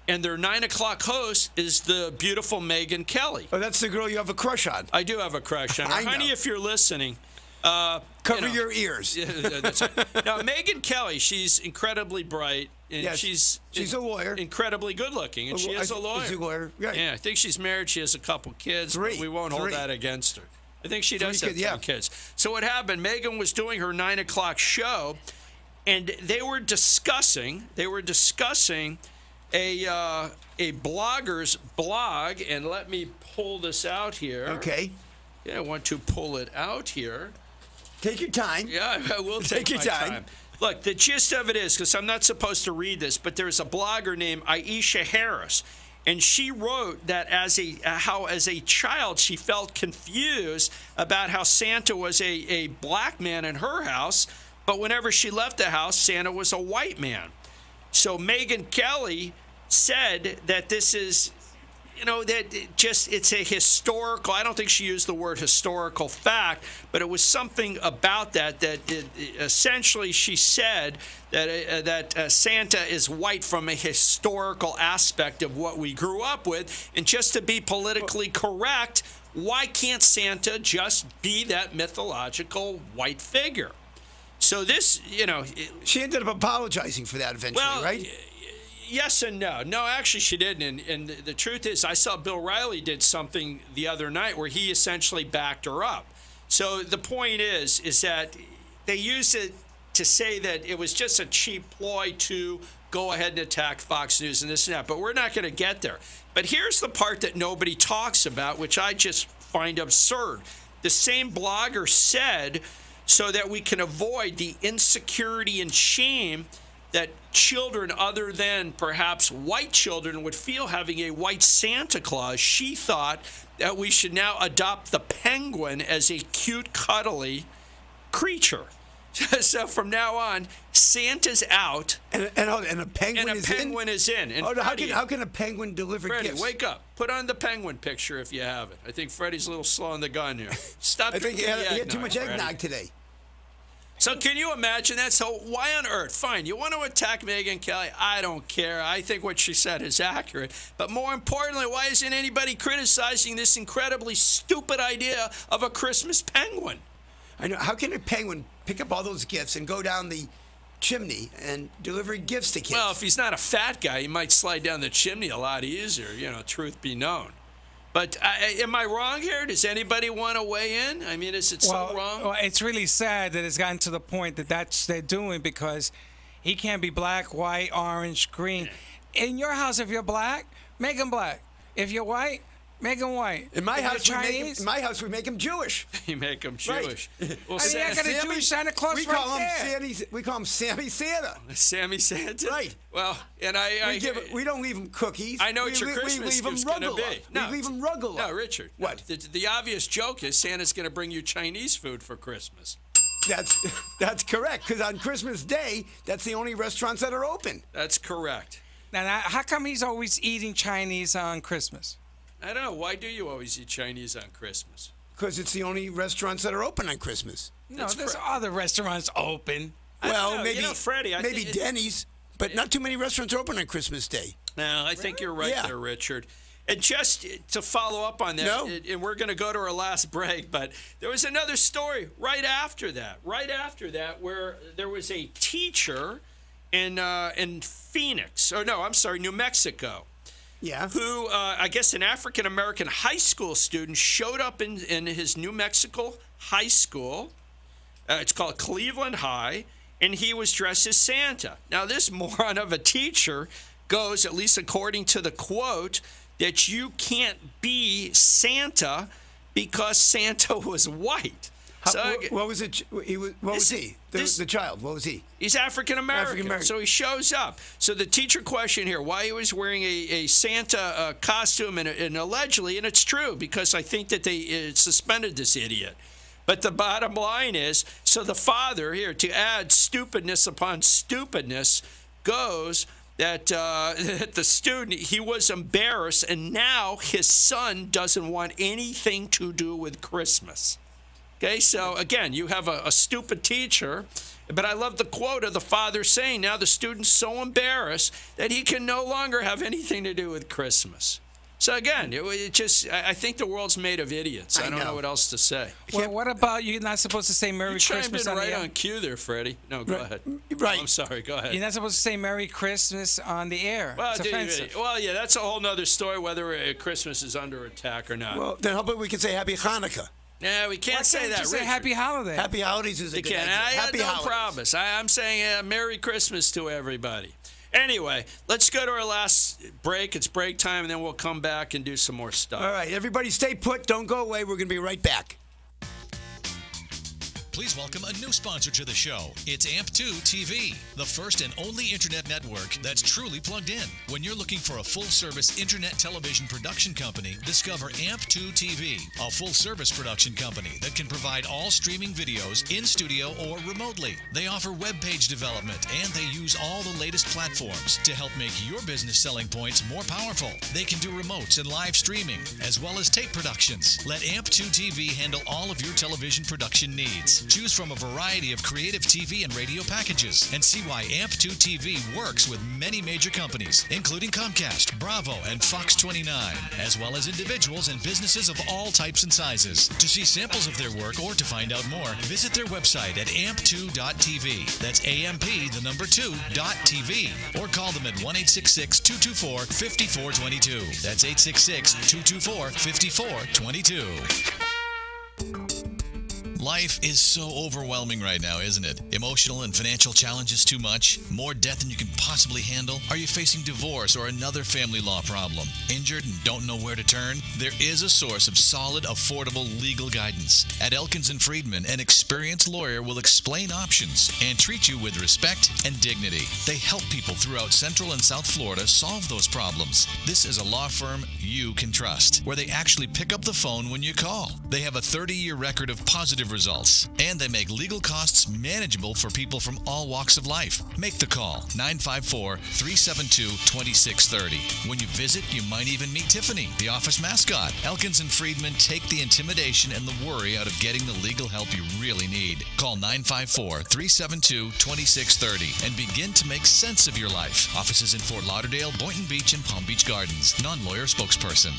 and their 9 o'clock host is the beautiful Megyn Kelly.
Oh, that's the girl you have a crush on.
I do have a crush on her.
I know.
Honey, if you're listening,
cover your ears.
That's right. Now, Megyn Kelly, she's incredibly bright, and
Yes, she's a lawyer.
incredibly good looking, and she is a lawyer.
She's a lawyer, right.
Yeah, I think she's married. She has a couple kids.
Three.
But we won't hold
Three.
that against her. I think she does have
3 kids,
three kids. So what happened? Megyn was doing her 9 o'clock show, and they were discussing a blogger's blog, and let me pull this out here.
Okay.
Yeah, I want to pull it out here.
Take your time.
Yeah, I will take
your
my
time.
Look, the gist of it is, because I'm not supposed to read this, but there's a blogger named Aisha Harris, and she wrote that as a child she felt confused about how Santa was a black man in her house, but whenever she left the house, Santa was a white man. So Megyn Kelly said that this is, it's a historical, I don't think she used the word historical fact, but it was something about that essentially she said that Santa is white from a historical aspect of what we grew up with. And just to be politically correct, why can't Santa just be that mythological white figure? So this,
She ended up apologizing for that eventually, right?
Yes and no. No, actually she didn't. And the truth is, I saw Bill Riley did something the other night where he essentially backed her up. So the point is that they used it to say that it was just a cheap ploy to go ahead and attack Fox News and this and that. But we're not going to get there. But here's the part that nobody talks about, which I just find absurd. The same blogger said, so that we can avoid the insecurity and shame that children other than perhaps white children would feel having a white Santa Claus, she thought that we should now adopt the penguin as a cute, cuddly creature. So from now on, Santa's out,
and a penguin
is in. And
how can a penguin deliver
Freddie,
gifts?
wake up. Put on the penguin picture if you have it. I think Freddie's a little slow on the gun here. Stop
I think he
drinking the
had too much
Freddie.
eggnog today.
So can you imagine that? So why on earth? Fine, you want to attack Megyn Kelly? I don't care. I think what she said is accurate. But more importantly, why isn't anybody criticizing this incredibly stupid idea of a Christmas penguin?
I know. How can a penguin pick up all those gifts and go down the chimney and deliver gifts to kids?
Well, if he's not a fat guy, he might slide down the chimney a lot easier, truth be known. But am I wrong here? Does anybody want to weigh in? I mean, is it so wrong?
Well, it's really sad that it's gotten to the point that that's they're doing, because he can't be black, white, orange, green. In your house, if you're black, make him black. If you're white, make him white.
In my
If
house,
you're
we
Chinese,
make him Jewish.
You make him Jewish.
Right.
Well,
I mean, I got a Jewish Santa Claus
we
right
call him
there.
We call him Sammy Santa.
Sammy Santa?
Right.
Well, and
We don't leave him cookies.
I know what your
we
Christmas
leave him
gift's going to be.
We leave him rugula.
No, Richard.
What?
The obvious joke is Santa's going to bring you Chinese food for Christmas.
That's correct, because on Christmas Day, that's the only restaurants that are open.
That's correct.
Now, how come he's always eating Chinese on Christmas?
I don't know. Why do you always eat Chinese on Christmas?
Because it's the only restaurants that are open on Christmas.
No, there's other restaurants open.
Well,
know.
maybe
Freddie, I
maybe
think
Denny's, but not too many restaurants are open on Christmas Day.
No, I think you're right
Yeah.
there, Richard. And just to follow up on that,
No.
and we're going to go to our last break, but there was another story right after that, where there was a teacher in Phoenix, New Mexico,
Yeah.
who I guess an African American high school student showed up in his New Mexico high school. It's called Cleveland High, and he was dressed as Santa. Now, this moron of a teacher goes, at least according to the quote, that you can't be Santa because Santa was white.
What was it? What was he? The child. What was he?
He's African American, so he shows up. So the teacher questioned here why he was wearing a Santa costume, and allegedly, and it's true because I think that they suspended this idiot. But the bottom line is, so the father here, to add stupidness upon stupidness, goes that the student, he was embarrassed, and now his son doesn't want anything to do with Christmas. Okay, so again, you have a stupid teacher, but I love the quote of the father saying now the student's so embarrassed that he can no longer have anything to do with Christmas. So again, I think the world's made of idiots. I don't know what else to say.
Well, what about you're not supposed to say Merry
You
Christmas
chimed in
on
right
the air?
on cue there, Freddie. No, go ahead.
Right.
I'm sorry, go ahead.
You're not supposed to say Merry Christmas on the air.
Well,
It's offensive.
yeah, that's a whole nother story whether Christmas is under attack or not.
Well, then how about we can say Happy Hanukkah?
Yeah, we can't
Why
say
can't
that.
you say
Richard.
Happy Holiday?
Happy Holidays is a
You
good
can.
idea.
I
Happy
no
Holidays.
promise. I'm saying Merry Christmas to everybody. Anyway, let's go to our last break. It's break time, and then we'll come back and do some more stuff.
All right, everybody stay put. Don't go away. We're going to be right back.
Please welcome a new sponsor to the show. It's AMP2 TV, the first and only internet network that's truly plugged in. When you're looking for a full-service internet television production company, discover AMP2 TV, a full-service production company that can provide all streaming videos in studio or remotely. They offer web page development, and they use all the latest platforms to help make your business selling points more powerful. They can do remotes and live streaming, as well as tape productions. Let AMP2 TV handle all of your television production needs. Choose from a variety of creative TV and radio packages and see why AMP2 TV works with many major companies, including Comcast, Bravo, and Fox 29, as well as individuals and businesses of all types and sizes. To see samples of their work or to find out more, visit their website at amp2.tv. That's AMP2.tv. Or call them at 1-866-224-5422. That's 866-224-5422. Life is so overwhelming right now, isn't it? Emotional and financial challenges too much? More debt than you can possibly handle? Are you facing divorce or another family law problem? Injured and don't know where to turn? There is a source of solid, affordable legal guidance. At Elkins & Friedman, an experienced lawyer will explain options and treat you with respect and dignity. They help people throughout Central and South Florida solve those problems. This is a law firm you can trust, where they actually pick up the phone when you call. They have a 30-year record of positive results, and they make legal costs manageable for people from all walks of life. Make the call, 954-372-2630. When you visit, you might even meet Tiffany, the office mascot. Elkins & Friedman take the intimidation and the worry out of getting the legal help you really need. Call 954-372-2630 and begin to make sense of your life. Offices in Fort Lauderdale, Boynton Beach, and Palm Beach Gardens. Non-lawyer spokesperson.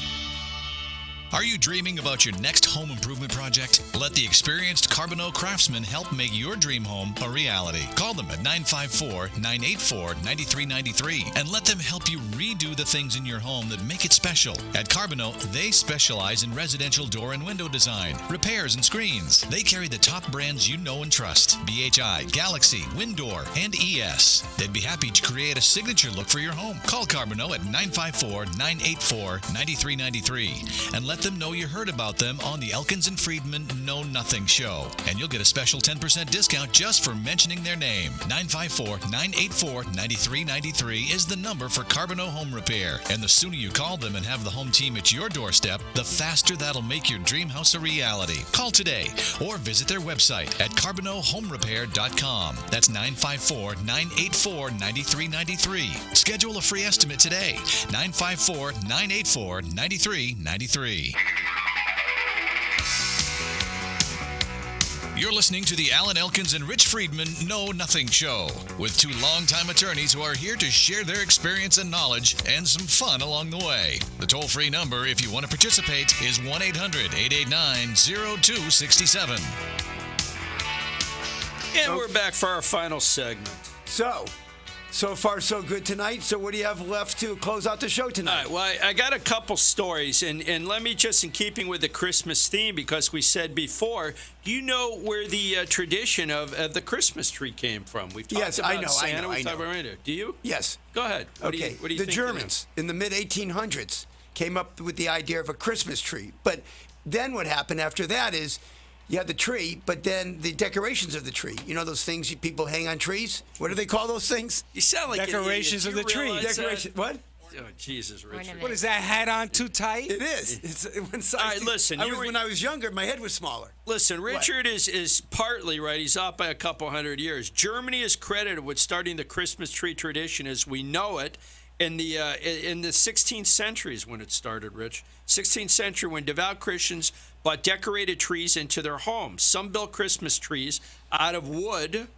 Are you dreaming about your next home improvement project? Let the experienced Carbonneau craftsmen help make your dream home a reality. Call them at 954-984-9393 and let them help you redo the things in your home that make it special. At Carbonneau, they specialize in residential door and window design, repairs, and screens. They carry the top brands you know and trust: BHI, Galaxy, Windor, and ES. They'd be happy to create a signature look for your home. Call Carbonneau at 954-984-9393 and let them know you heard about them on the Elkins & Friedman Know Nothing Show. And you'll get a special 10% discount just for mentioning their name. 954-984-9393 is the number for Carbonneau Home Repair. And the sooner you call them and have the home team at your doorstep, the faster that'll make your dream house a reality. Call today or visit their website at CarbonneauHomeRepair.com. That's 954-984-9393. Schedule a free estimate today. 954-984-9393. You're listening to the Alan Elkins and Rich Friedman Know Nothing Show with two longtime attorneys who are here to share their experience and knowledge and some fun along the way. The toll-free number, if you want to participate, is 1-800-889-0267.
And we're back for our final segment.
So far so good tonight. So what do you have left to close out the show
All
tonight?
right, well, I got a couple stories, and let me just, in keeping with the Christmas theme, because we said before, do you know where the tradition of the Christmas tree came from? We've talked
Yes,
about
I know,
Santa,
I
we've talked
know.
about reindeer. Do you?
Yes.
Go ahead. What
Okay.
do you
the
think
Germans in the mid 1800s came up with the idea of a Christmas tree. But then what happened after that is you had the tree, but then the decorations of the tree. You know those things people hang on trees? What do they call those things?
You sound like an idiot.
Decorations
Do
of
you
the tree.
realize that?
Decoration. What?
Oh, Jesus, Richard.
Ornament.
What is that hat on too tight?
It is. It's one size.
All right, listen,
when I was younger, my head was smaller.
Listen, Richard is partly right. He's off by a couple hundred years. Germany is credited with starting the Christmas tree tradition as we know it in the 16th century is when it started, Rich. 16th century when devout Christians brought decorated trees into their homes. Some built Christmas trees out of wood,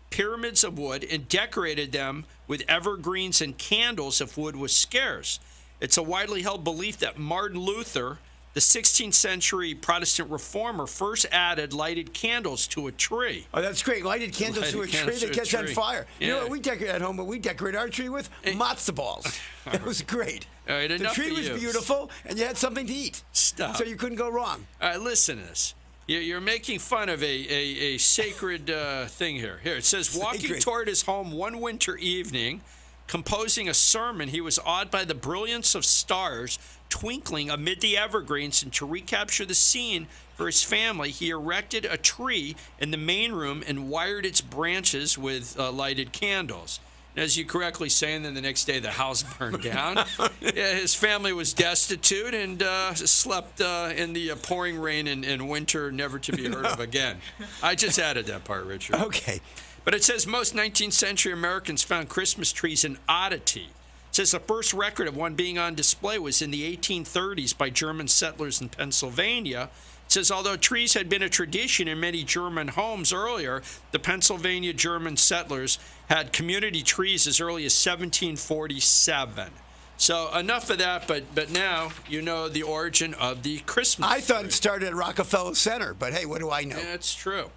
pyramids of wood, and decorated them with evergreens and candles if wood was scarce. It's a widely held belief that Martin Luther, the 16th century Protestant reformer, first added lighted candles to a tree.
Oh, that's great. Lighted candles
Lighted
to a tree
candles
that
to a
catch on
tree.
fire. You know
Yeah.
what we decorate at home? What we decorate our tree with? Matzo balls. It was great.
All right,
the
enough
tree
of
was
you.
beautiful, and you had something to eat.
Stop.
So you couldn't go wrong.
All right, listen to this. You're making fun of a sacred thing here. Here, it says, walking
Sacred.
toward his home one winter evening, composing a sermon, he was awed by the brilliance of stars twinkling amid the evergreens, and to recapture the scene for his family, he erected a tree in the main room and wired its branches with lighted candles. As you correctly say, and then the next day the house burned down. Yeah, his family was destitute and slept in the pouring rain in winter, never to be heard of again. I just added that part, Richard.
Okay.
But it says most 19th century Americans found Christmas trees an oddity. It says the first record of one being on display was in the 1830s by German settlers in Pennsylvania. It says although trees had been a tradition in many German homes earlier, the Pennsylvania German settlers had community trees as early as 1747. So enough of that, but now you know the origin of the Christmas
I thought
tree.
it started at Rockefeller Center, but hey, what do I know?
That's true.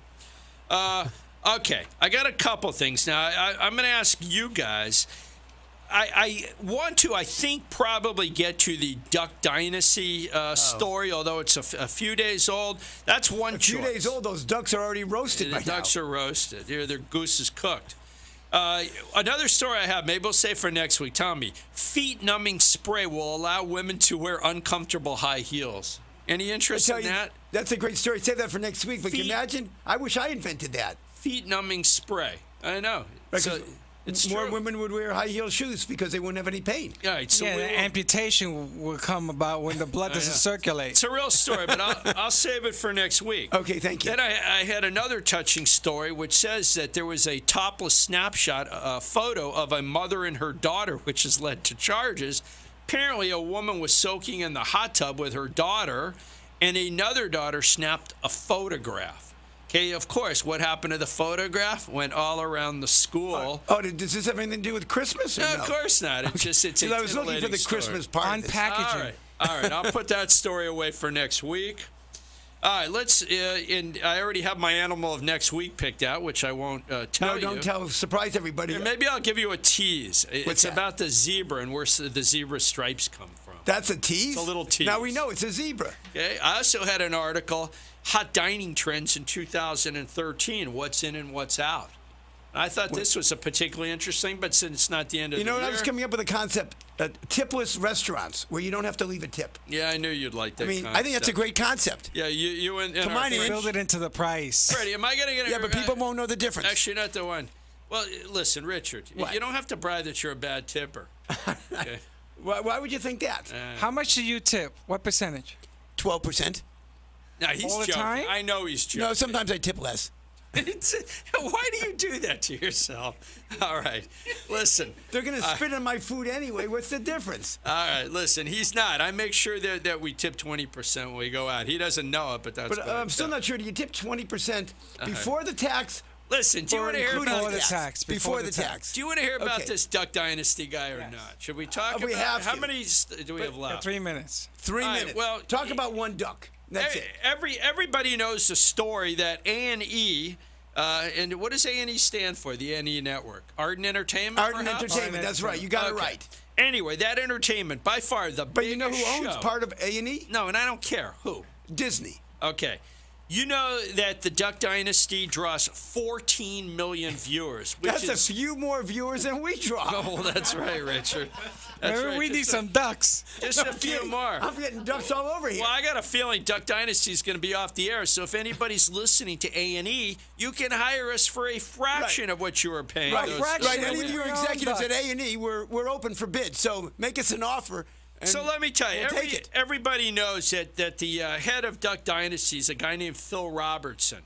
Okay, I got a couple things now. I'm going to ask you guys. I want to, I think, probably get to the Duck Dynasty story, although it's a few days old. That's one
A few
choice.
days old, those ducks are already roasted
The
by
ducks
now.
are roasted. Their goose is cooked. Another story I have, maybe we'll save for next week. Tommy, feet-numbing spray will allow women to wear uncomfortable high heels. Any interest
Tell
in
you,
that?
that's a great story. Save that for next week. But can you
Feet-
imagine? I wish I invented that.
Feet-numbing spray. I know. So, it's
more
true.
women would wear high heel shoes because they wouldn't have any pain.
All right, so
Yeah,
we
the
will-
amputation will come about when the blood doesn't circulate.
It's a real story, but I'll save it for next week.
Okay, thank you.
Then I had another touching story, which says that there was a topless snapshot, a photo of a mother and her daughter, which has led to charges. Apparently, a woman was soaking in the hot tub with her daughter, and another daughter snapped a photograph. Okay, of course, what happened to the photograph? Went all around the school.
Oh, does this have anything to do with Christmas? Or
No,
no?
of course not. It's just it's a
'Cause I was looking for
titillating
the
story.
Christmas part. of this.
Unpackaging.
All right. I'll put that story away for next week. All right, let's. And I already have my animal of next week picked out, which I won't tell
No,
you.
don't tell. Surprise everybody.
And maybe I'll give you a tease. It's
that?
about the zebra and where the zebra stripes come from.
That's a tease.
It's a little tease.
Now we know it's a zebra.
Okay. I also had an article, hot dining trends in 2013. What's in and what's out. I thought this was a particularly interesting, but since it's not the end of
You know
the
what?
year,
I was coming up with a concept: tipless restaurants where you don't have to leave a tip.
yeah, I knew you'd like that.
I mean, I think that's a
concept.
great concept.
Yeah, you and
Come
our
on in.
friend-
Build it into the price.
Freddie, am I going to get
Yeah, but people won't know the difference.
Actually, not the one. Well, listen, Richard,
What?
you don't have to brag that you're a bad tipper. Okay.
Why would you think that?
How much do you tip? What percentage?
12%.
Now, he's
All the
joking.
time?
I know he's joking.
No, sometimes I tip less.
Why do you do that to yourself? All right, listen.
They're going to spit on my food anyway. What's the difference?
All right, listen. He's not. I make sure that we tip 20% when we go out. He doesn't know it, but that's.
But
what
I'm still
does.
not sure. Do you tip 20% before the tax?
Listen, do you
or
want to hear
including
about
Before the tax,
Before
before
the
the
tax.
Do you want to hear about
Okay.
this Duck Dynasty guy or not? Should we talk
We
about
have
how
to.
many do we have left?
3 minutes.
3
All right,
minutes.
well,
Talk about one duck. That's it.
Everybody knows the story that A&E, and what does A&E stand for? The A&E Network, Art and Entertainment.
Art and
perhaps?
entertainment. That's right. You got it
Okay.
right.
Anyway, that entertainment by far the
But you know who
biggest
owns
show.
part of A&E?
No, and I don't care who.
Disney.
Okay. You know that the Duck Dynasty draws 14 million viewers, which
That's
is
a few more viewers than we draw.
Oh, that's right, Richard. That's
Maybe
right.
we need
Just
some ducks.
just a few more.
I'm getting ducks all over here.
Well, I got a feeling Duck Dynasty is going to be off the air. So if anybody's listening to A&E, you can hire us for a fraction of what you were paying.
Right,
those-
fraction.
right.
Yeah,
Any
we
of you
bring our own
executives at
ducks.
A&E, we're open for bid. So make us an offer. and
So let me tell you,
we'll take it.
everybody knows that the head of Duck Dynasty is a guy named Phil Robertson.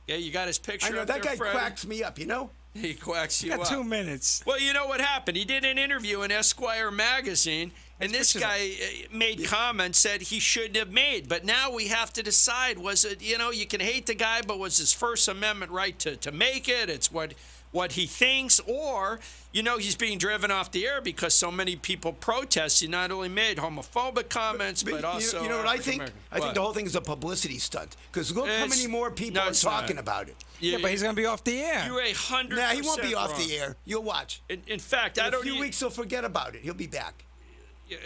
Yeah, you got his picture
I know
up
that
there,
guy
Freddie?
quacks me up. You know.
He quacks you
Got
up.
2 minutes.
Well, you know what happened? He did an interview in Esquire magazine, and this
pictures of
guy made comments that he shouldn't have made. But now we have to decide: was it, you can hate the guy, but was his First Amendment right to make it? It's what he thinks, or he's being driven off the air because so many people protest. He not only made homophobic comments, but also
you know what I think?
African-American.
I think
What?
the whole thing is a publicity stunt. Because look how
It's-
many more people
no,
are
it's
talking
not.
about it.
Yeah, but he's going to be off the air.
You're 100%.
Nah, he won't be off
wrong.
the air. You'll watch.
In fact, I
In a
don't.
few weeks, he'll forget about it. He'll be back.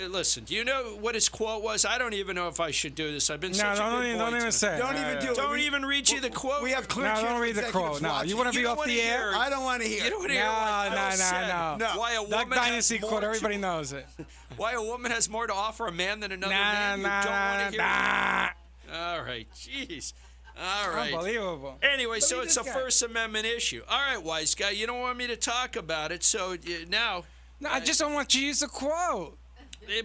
Listen, do you know what his quote was? I don't even know if I should do this. I've been
No,
such a good boy
don't even
tonight.
say it.
Don't even do it.
Don't
We-
even read you the quote.
We have clear
No,
channel
don't read the
executives
quote. No,
watching.
you want to be
don't
off
wanna
the air?
hear-
I don't want to hear.
You don't want to hear
No,
what
no,
Phil said.
No.
Why a
Duck
woman
Dynasty
has more
quote.
to-
Everybody knows it.
Why a woman has more to offer a man than another
Nah,
man? You don't want
nah,
to hear.
nah.
All right, jeez. All right.
Unbelievable.
Anyway, so
at
it's a
this guy.
First Amendment issue. All right, wise guy, you don't want me to talk about it, so now.
No, I just don't want you to use the quote.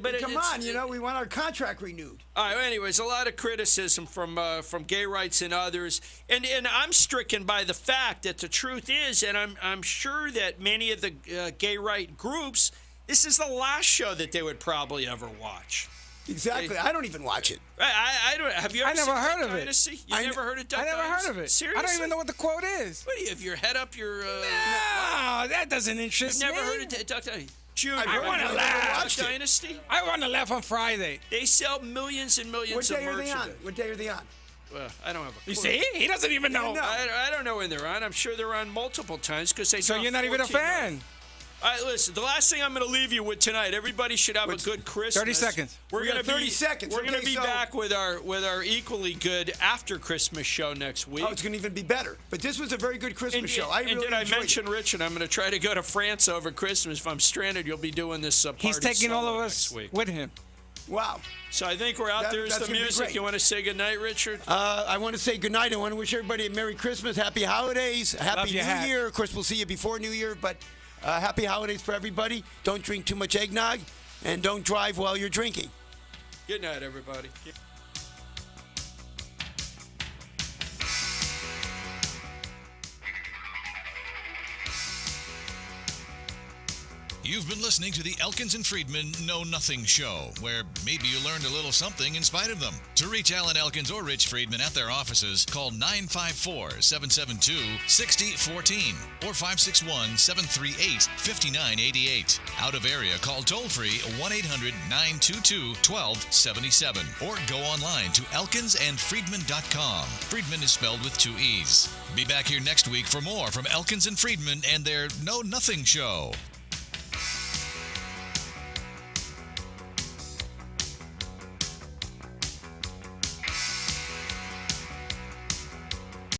But
Come
it's-
on, we want our contract renewed.
All right. Anyways, a lot of criticism from gay rights and others, and I'm stricken by the fact that the truth is, and I'm sure that many of the gay right groups, this is the last show that they would probably ever watch.
Exactly. I don't even watch it.
I don't. Have you ever
I never
seen
heard
Duck
of it.
Dynasty? You never heard of Duck
I never
Dynasty?
heard of it.
Seriously?
I don't even know what the quote is.
What do you have your head up your?
No, that doesn't interest
Never
me.
heard of Duck Dynasty? Junior,
I wanna
have you
laugh.
heard of Duck
Watched it.
Dynasty?
I want to laugh on Friday.
They sell millions and millions
What
of
day are they on?
merchandise.
What day are they on?
Well, I don't have a clue.
You see? He doesn't even know.
No.
I don't know when they're on. I'm sure they're on multiple times because they.
So
draw
you're not even a
14 million.
fan.
All right, listen. The last thing I'm going to leave you with tonight. Everybody should have a good Christmas.
30 seconds.
We're
We
going
got
to
30 seconds.
We're going
Okay,
to be
so-
back with our equally good after Christmas show next week.
Oh, it's going to even be better. But this was a very good Christmas show. I really
did I
enjoyed
mention,
it.
Richard, I'm going to try to go to France over Christmas. If I'm stranded, you'll be doing this party
He's taking all
solo
of
next
us
week.
with him.
Wow.
So I think we're out. There's
that's
the
gonna be
music.
great.
You want to say goodnight, Richard?
I want to say goodnight. I want to wish everybody a Merry Christmas, Happy Holidays, Happy
your
New
hat.
Year. Of course, we'll see you before New Year, but Happy Holidays for everybody. Don't drink too much eggnog, and don't drive while you're drinking.
Good night, everybody.
You've been listening to the Elkins and Friedman Know Nothing Show, where maybe you learned a little something in spite of them. To reach Alan Elkins or Rich Friedman at their offices, call 954-772-6014 or 561-738-5988. Out of area, call toll-free 1-800-922-1277 or go online to elkinsandfriedman.com. Friedman is spelled with 2 E's. Be back here next week for more from Elkins and Friedman and their Know Nothing Show.